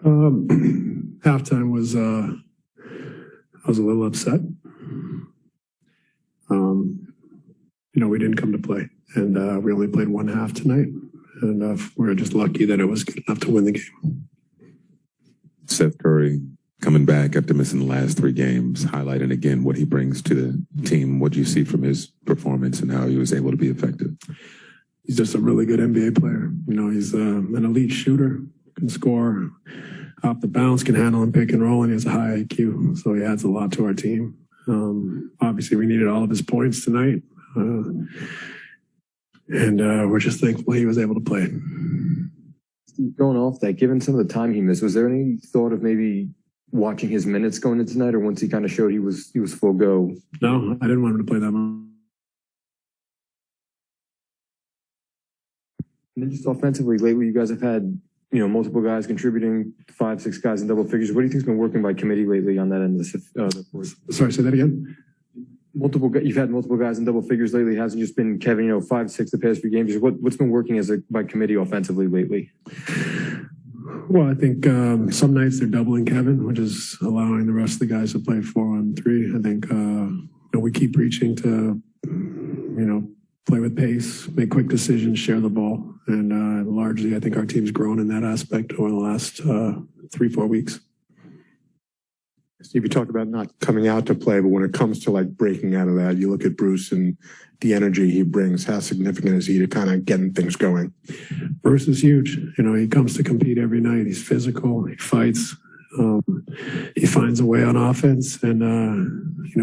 Halftime was, I was a little upset. We didn't come to play, and we only played one half tonight, and we were just lucky that it was good enough to win the game. Seth Curry coming back after missing the last 3 games, highlighting again what he brings to the team. What do you see from his performance and how he was able to be effective? He's just a really good NBA player. He's an elite shooter, can score off the bounce, can handle and pick and roll, and he has a high IQ, so he adds a lot to our team. Obviously, we needed all of his points tonight, and we're just thankful he was able to play. Going off that, given some of the time he missed, was there any thought of maybe watching his minutes going into tonight, or once he kind of showed he was full go? No, I didn't want him to play that much. And then just offensively, lately you guys have had multiple guys contributing, 5, 6 guys in double figures. What do you think's been working by committee lately on that end of the court? Sorry, say that again. You've had multiple guys in double figures lately. It hasn't just been Kevin, 5, 6 the past few games. What's been working by committee offensively lately? Well, I think some nights they're doubling Kevin, which is allowing the rest of the guys to play 4-on-3. I think we keep reaching to play with pace, make quick decisions, share the ball. And largely, I think our team's grown in that aspect over the last 3-4 weeks. Steve, you talked about not coming out to play, but when it comes to breaking out of that, you look at Bruce and the energy he brings. How significant is he to kind of getting things going? Bruce is huge. He comes to compete every night. He's physical. He fights. He finds a way on offense, and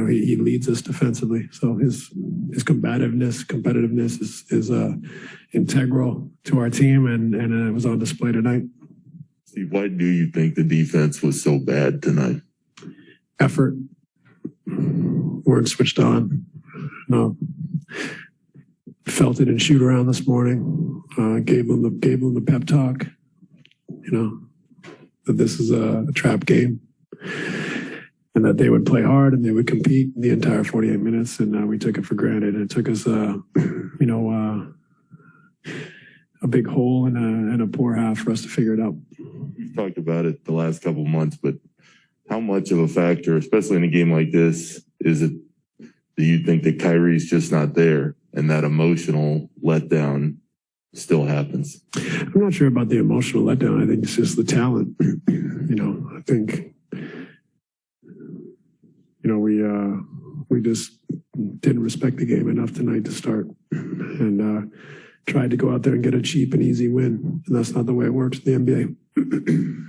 he leads us defensively. So his competitiveness is integral to our team, and it was on display tonight. Steve, why do you think the defense was so bad tonight? Effort. Weren't switched on. No. Felt it in shoot around this morning. Gave them the pep talk. That this is a trap game, and that they would play hard and they would compete the entire 48 minutes, and we took it for granted. It took us, a big hole and a poor half for us to figure it out. We've talked about it the last couple of months, but how much of a factor, especially in a game like this, is it? Do you think that Kyrie's just not there, and that emotional letdown still happens? I'm not sure about the emotional letdown. I think it's just the talent. I think, we just didn't respect the game enough tonight to start, and tried to go out there and get a cheap and easy win. And that's not the way it works in the NBA.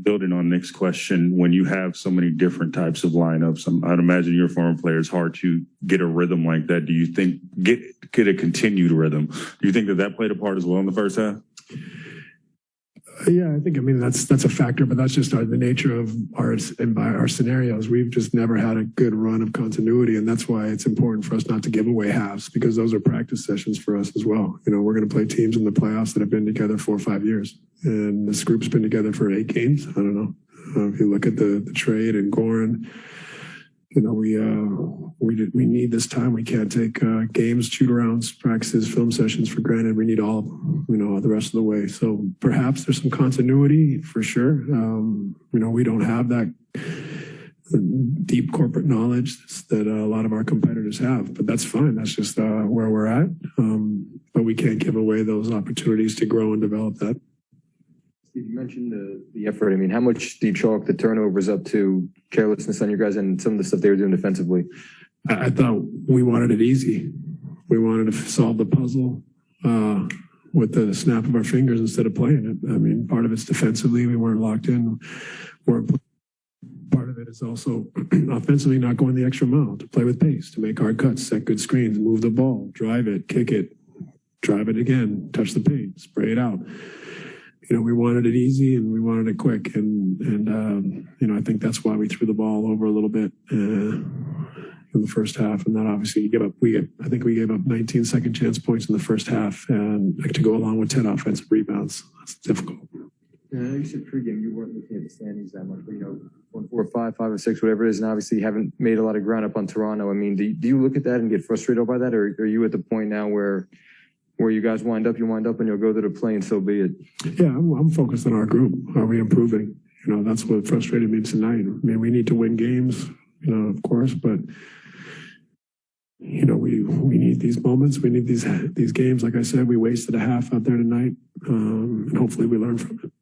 Building on Nick's question, when you have so many different types of lineups, I'd imagine your former players hard to get a rhythm like that. Do you think get a continued rhythm? Do you think that played a part as well in the first half? Yeah, I think, that's a factor, but that's just the nature of our scenarios. We've just never had a good run of continuity, and that's why it's important for us not to give away halves, because those are practice sessions for us as well. We're going to play teams in the playoffs that have been together 4 or 5 years, and this group's been together for 8 games. I don't know. If you look at the trade and Goran, we need this time. We can't take games, shoot-arounds, practices, film sessions for granted. We need all, the rest of the way. So perhaps there's some continuity for sure. We don't have that deep corporate knowledge that a lot of our competitors have, but that's fine. That's just where we're at. But we can't give away those opportunities to grow and develop that. Steve, you mentioned the effort. How much do you chalk the turnovers up to carelessness on your guys and some of the stuff they were doing defensively? I thought we wanted it easy. We wanted to solve the puzzle with the snap of our fingers instead of playing it. Part of it's defensively. We weren't locked in. Part of it is also offensively not going the extra mile, to play with pace, to make hard cuts, set good screens, move the ball, drive it, kick it, drive it again, touch the paint, spray it out. We wanted it easy and we wanted it quick, and I think that's why we threw the ball over a little bit in the first half, and that obviously I think we gave up 19 second chance points in the first half, and to go along with 10 offensive rebounds. That's difficult. Yeah, you said pregame you weren't looking at the standings that much, but 1, 4, 5, 5 or 6, whatever it is, and obviously you haven't made a lot of ground up on Toronto. Do you look at that and get frustrated by that, or are you at the point now where where you guys wind up, and you'll go to the play, and so be it. Yeah, I'm focused on our group. Are we improving? You know, that's what frustrated me tonight. I mean, we need to win games, you know, of course, but you know, we need these moments. We need these games. Like I said, we wasted a half out there tonight, and hopefully we learn from it.